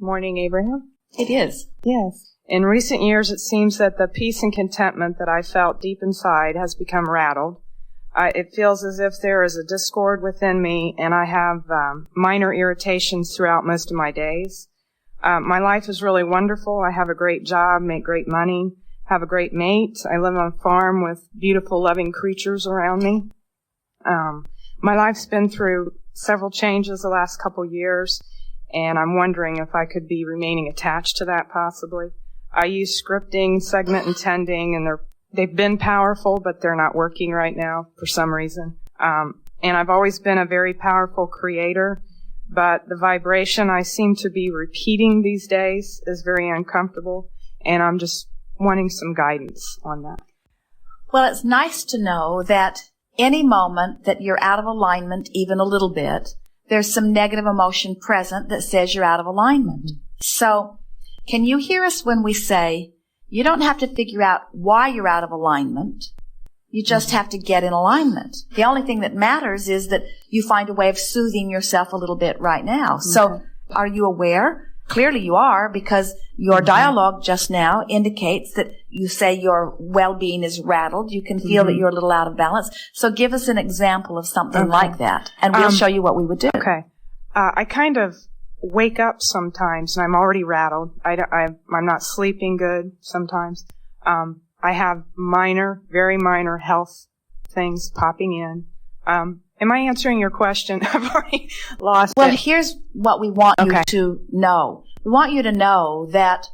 morning, Abraham. It is. Yes. In recent years, it seems that the peace and contentment that I felt deep inside has become rattled. It feels as if there is a discord within me, and I have minor irritations throughout most of my days. My life is really wonderful. I have a great job, make great money, have a great mate. I live on a farm with beautiful, loving creatures around me. My life's been through several changes the last couple years, and I'm wondering if I could be remaining attached to that possibly. I use scripting, segment intending, and they've been powerful, but they're not working right now for some reason. And I've always been a very powerful creator, but the vibration I seem to be repeating these days is very uncomfortable, and I'm just wanting some guidance on that. Well, it's nice to know that any moment that you're out of alignment, even a little bit, there's some negative emotion present that says you're out of alignment. So, can you hear us when we say, you don't have to figure out why you're out of alignment. You just have to get in alignment. The only thing that matters is that you find a way of soothing yourself a little bit right now. So, are you aware? Clearly you are, because your dialogue just now indicates that you say your well-being is rattled. You can feel that you're a little out of balance. So give us an example of something like that, and we'll show you what we would do. Okay. I kind of wake up sometimes, and I'm already rattled. I'm not sleeping good sometimes. I have very minor health things popping in. Am I answering your question? I've already lost Well, it. here's what we want you to know. We want you to know that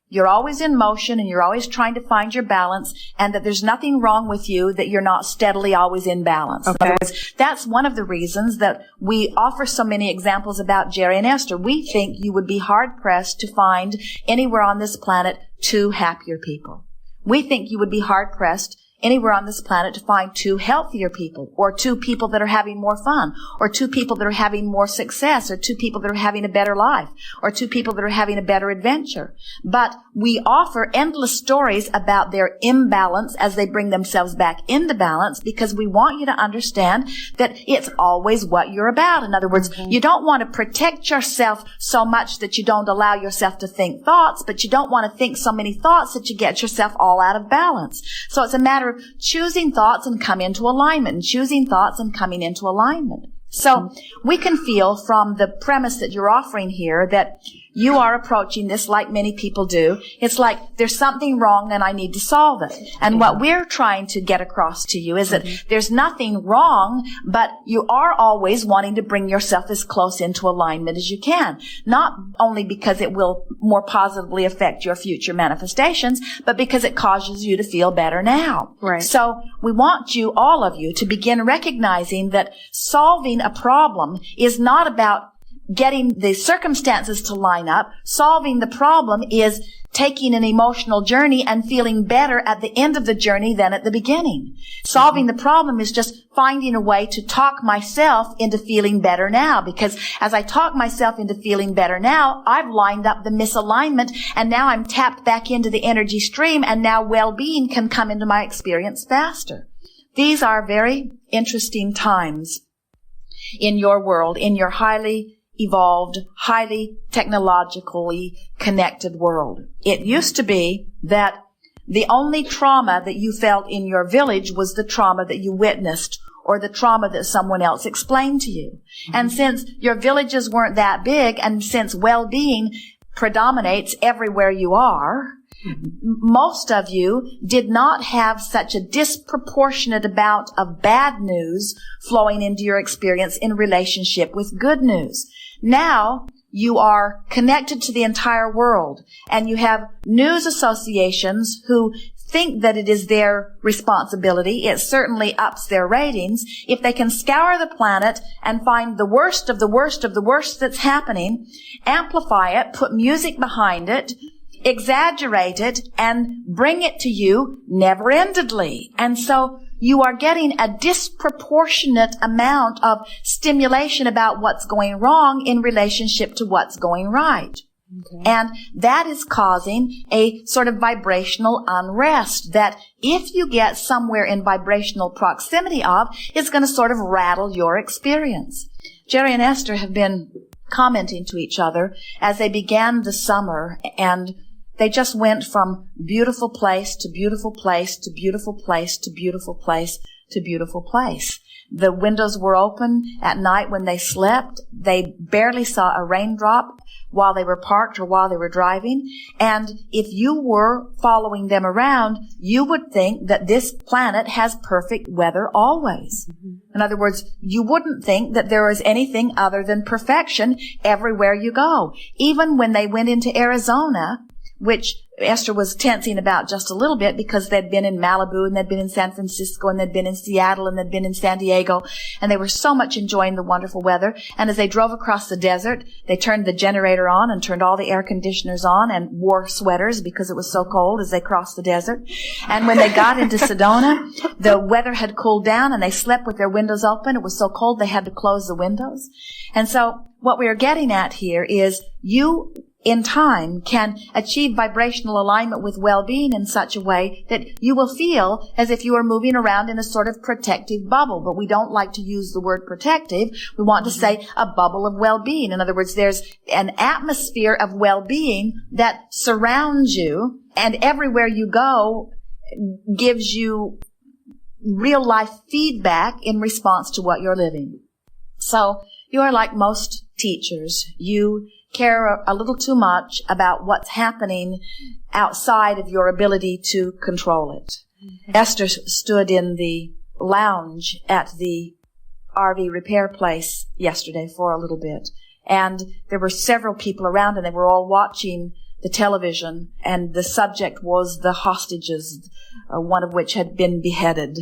you're always in motion and you're always trying to find your balance, and that there's nothing wrong with you that you're not steadily always in balance. Okay. In other words, that's one of the reasons that we offer so many examples about Jerry and Esther. We think you would be hard-pressed to find anywhere on this planet two happier people. We think you would be hard-pressed anywhere on this planet to find two healthier people, or two people that are having more fun, or two people that are having more success, or two people that are having a better life, or two people that are having a better adventure. But we offer endless stories about their imbalance as they bring themselves back into balance, because we want you to understand that it's always what you're about. In other words, you don't want to protect yourself so much that you don't allow yourself to think thoughts, but you don't want to think so many thoughts that you get yourself all out of balance. So it's a matter of choosing thoughts and come into alignment, and choosing thoughts and coming into alignment. So we can feel from the premise that you're offering here that you are approaching this like many people do. It's like there's something wrong and I need to solve it. And what we're trying to get across to you is that there's nothing wrong, but you are always wanting to bring yourself as close into alignment as you can. Not only because it will more positively affect your future manifestations, but because it causes you to feel better now. Right. So we want you, all of you, to begin recognizing that solving a problem is not about getting the circumstances to line up. Solving the problem is taking an emotional journey and feeling better at the end of the journey than at the beginning. Solving the problem is just finding a way to talk myself into feeling better now, because as I talk myself into feeling better now, I've lined up the misalignment, and now I'm tapped back into the energy stream, and now well-being can come into my experience faster. These are very interesting times in your world, in your highly evolved, highly technologically connected world. It used to be that the only trauma that you felt in your village was the trauma that you witnessed, or the trauma that someone else explained to you. And since your villages weren't that big, and since well-being predominates everywhere you are, most of you did not have such a disproportionate amount of bad news flowing into your experience in relationship with good news. Now, you are connected to the entire world, and you have news associations who think that it is their responsibility. It certainly ups their ratings if they can scour the planet and find the worst of the worst of the worst that's happening, amplify it, put music behind it, exaggerate it, and bring it to you never-endedly. And so you are getting a disproportionate amount of stimulation about what's going wrong in relationship to what's going right. Okay. And that is causing a sort of vibrational unrest that, if you get somewhere in vibrational proximity of, is going to sort of rattle your experience. Jerry and Esther have been commenting to each other as they began the summer, and they just went from beautiful place to beautiful place to beautiful place to beautiful place to beautiful place. The windows were open at night when they slept. They barely saw a raindrop while they were parked or while they were driving. And if you were following them around, you would think that this planet has perfect weather always. In other words, you wouldn't think that there is anything other than perfection everywhere you go. Even when they went into Arizona, which Esther was tensing about just a little bit because they'd been in Malibu and they'd been in San Francisco and they'd been in Seattle and they'd been in San Diego, and they were so much enjoying the wonderful weather. And as they drove across the desert, they turned the generator on and turned all the air conditioners on and wore sweaters because it was so cold as they crossed the desert. And when they got into Sedona, the weather had cooled down and they slept with their windows open. It was so cold they had to close the windows. And so what we are getting at here is you in time can achieve vibrational alignment with well-being in such a way that you will feel as if you are moving around in a sort of protective bubble. But we don't like to use the word protective. We want to say a bubble of well-being. In other words, there's an atmosphere of well-being that surrounds you, and everywhere you go gives you real-life feedback in response to what you're living. So you are like most teachers. You care a little too much about what's happening outside of your ability to control it. Esther stood in the lounge at the RV repair place yesterday for a little bit, and there were several people around, and they were all watching the television, and the subject was the hostages, one of which had been beheaded.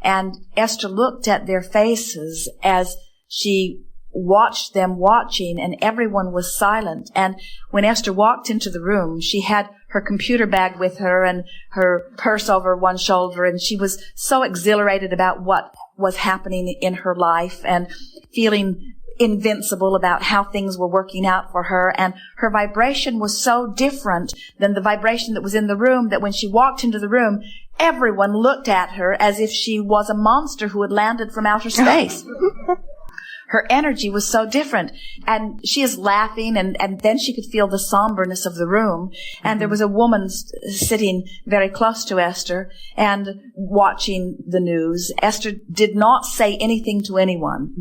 And Esther looked at their faces as she watched them watching, and everyone was silent. And when Esther walked into the room, she had her computer bag with her and her purse over one shoulder, and she was so exhilarated about what was happening in her life and feeling invincible about how things were working out for her. And her vibration was so different than the vibration that was in the room that when she walked into the room, everyone looked at her as if she was a monster who had landed from outer space. Her energy was so different. And she is laughing, and then she could feel the somberness of the room. And there was a woman sitting very close to Esther and watching the news. Esther did not say anything to anyone.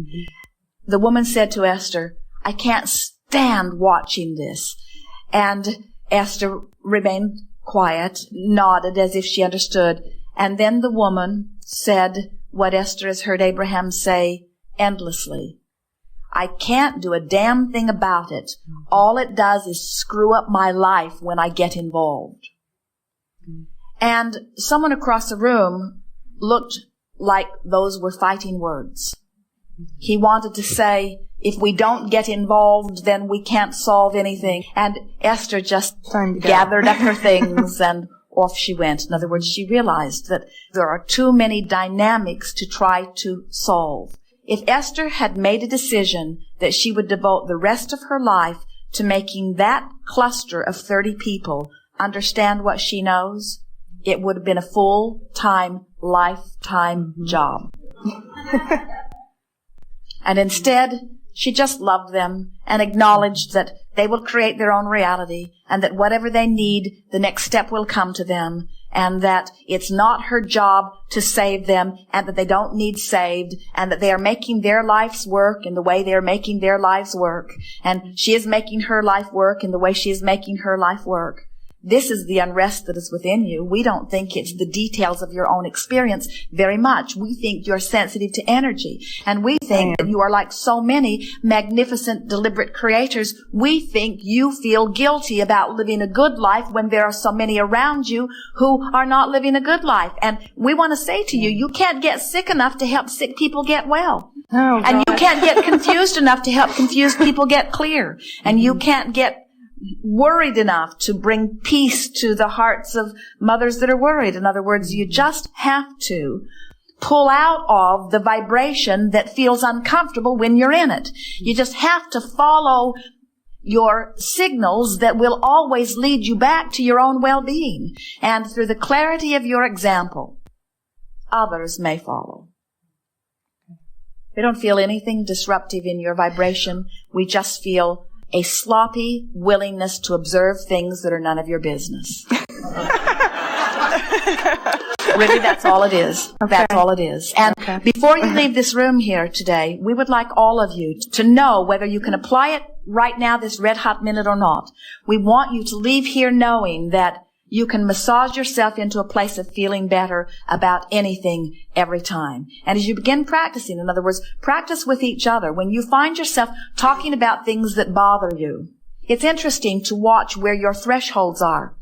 The woman said to Esther, "I can't stand watching this." And Esther remained quiet, nodded as if she understood. And then the woman said what Esther has heard Abraham say endlessly: "I can't do a damn thing about it. All it does is screw up my life when I get involved." And someone across the room looked like those were fighting words. He wanted to say, if we don't get involved, then we can't solve anything. And Esther just gathered up her things and off she went. In other words, she realized that there are too many dynamics to try to solve. If Esther had made a decision that she would devote the rest of her life to making that cluster of 30 people understand what she knows, it would have been a full-time, lifetime job. And instead, she just loved them and acknowledged that they will create their own reality, and that whatever they need, the next step will come to them, and that it's not her job to save them, and that they don't need saved, and that they are making their lives work in the way they are making their lives work. And she is making her life work in the way she is making her life work. This is the unrest that is within you. We don't think it's the details of your own experience very much. We think you're sensitive to energy. And we think that you are like so many magnificent, deliberate creators. We think you feel guilty about living a good life when there are so many around you who are not living a good life. And we want to say to you, you can't get sick enough to help sick people get well. Oh, and you can't get confused enough to help confused people get clear. And you can't get worried enough to bring peace to the hearts of mothers that are worried. In other words, you just have to pull out of the vibration that feels uncomfortable when you're in it. You just have to follow your signals that will always lead you back to your own well-being. And through the clarity of your example, others may follow. We don't feel anything disruptive in your vibration. We just feel a sloppy willingness to observe things that are none of your business. Really, that's all it is. Okay. That's all it is. And before you leave this room here today, we would like all of you to know whether you can apply it right now, this red hot minute, or not. We want you to leave here knowing that you can massage yourself into a place of feeling better about anything every time. And as you begin practicing, in other words, practice with each other. When you find yourself talking about things that bother you, it's interesting to watch where your thresholds are.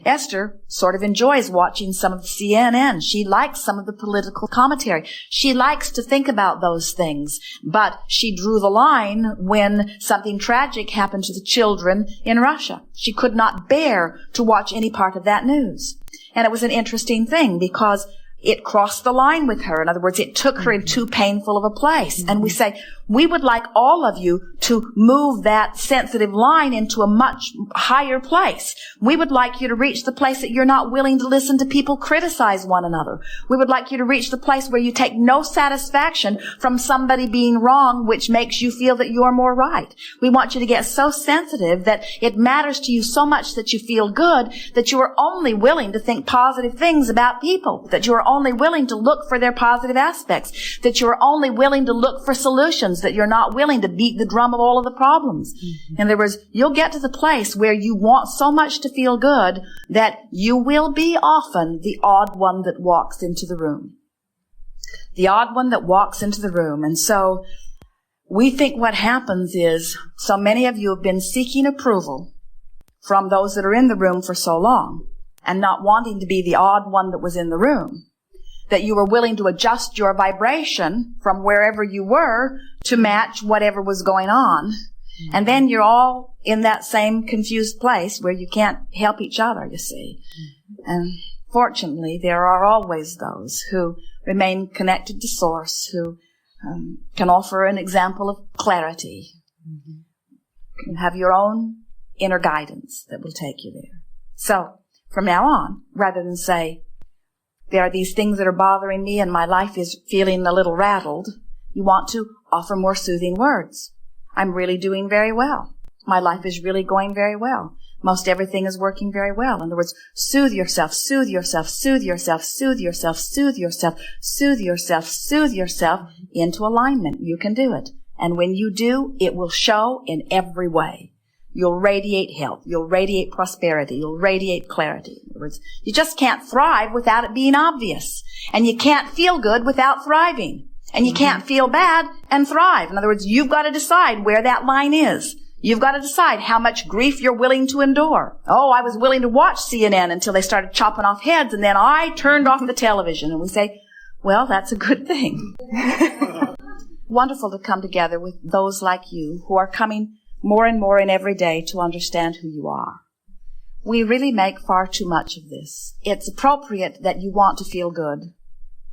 Esther sort of enjoys watching some of the CNN. She likes some of the political commentary. She likes to think about those things. But she drew the line when something tragic happened to the children in Russia. She could not bear to watch any part of that news. And it was an interesting thing because it crossed the line with her. In other words, it took her in too painful of a place. And we say, we would like all of you to move that sensitive line into a much higher place. We would like you to reach the place that you're not willing to listen to people criticize one another. We would like you to reach the place where you take no satisfaction from somebody being wrong, which makes you feel that you're more right. We want you to get so sensitive that it matters to you so much that you feel good, that you are only willing to think positive things about people, that you are only willing to look for their positive aspects, that you are only willing to look for solutions, that you're not willing to beat the drum of all of the problems. In other words, you'll get to the place where you want so much to feel good that you will be often the odd one that walks into the room. The odd one that walks into the room. And so we think what happens is so many of you have been seeking approval from those that are in the room for so long and not wanting to be the odd one that was in the room, that you were willing to adjust your vibration from wherever you were to match whatever was going on. And then you're all in that same confused place where you can't help each other, you see. And fortunately, there are always those who remain connected to Source, who can offer an example of clarity. You have your own inner guidance that will take you there. So, from now on, rather than say, there are these things that are bothering me and my life is feeling a little rattled, you want to offer more soothing words. I'm really doing very well. My life is really going very well. Most everything is working very well. In other words, soothe yourself, soothe yourself, soothe yourself, soothe yourself, soothe yourself, soothe yourself, soothe yourself into alignment. You can do it. And when you do, it will show in every way. You'll radiate health. You'll radiate prosperity. You'll radiate clarity. In other words, you just can't thrive without it being obvious. And you can't feel good without thriving. And you can't feel bad and thrive. In other words, you've got to decide where that line is. You've got to decide how much grief you're willing to endure. Oh, I was willing to watch CNN until they started chopping off heads, and then I turned off the television. And we say, well, that's a good thing. Wonderful to come together with those like you who are coming more and more in every day to understand who you are. We really make far too much of this. It's appropriate that you want to feel good,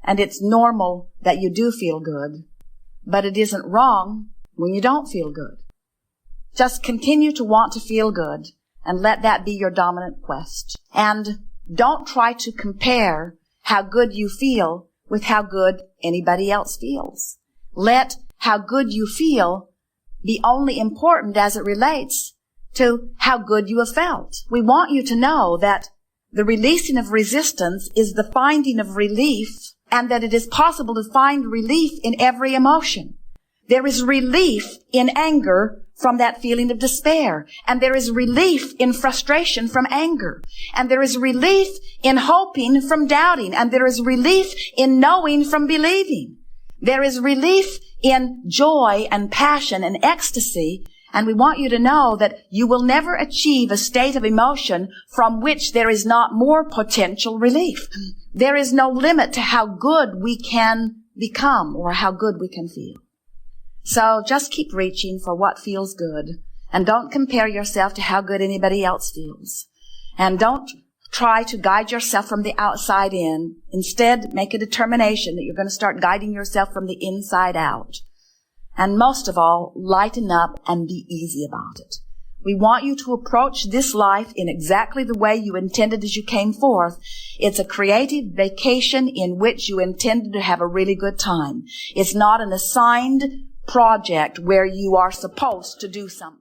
and it's normal that you do feel good, but it isn't wrong when you don't feel good. Just continue to want to feel good, and let that be your dominant quest. And don't try to compare how good you feel with how good anybody else feels. Let how good you feel be only important as it relates to how good you have felt. We want you to know that the releasing of resistance is the finding of relief, and that it is possible to find relief in every emotion. There is relief in anger from that feeling of despair, and there is relief in frustration from anger, and there is relief in hoping from doubting, and there is relief in knowing from believing. There is relief in joy and passion and ecstasy, and we want you to know that you will never achieve a state of emotion from which there is not more potential relief. There is no limit to how good we can become or how good we can feel. So just keep reaching for what feels good, and don't compare yourself to how good anybody else feels. And don't try to guide yourself from the outside in. Instead, make a determination that you're going to start guiding yourself from the inside out. And most of all, lighten up and be easy about it. We want you to approach this life in exactly the way you intended as you came forth. It's a creative vacation in which you intended to have a really good time. It's not an assigned project where you are supposed to do something.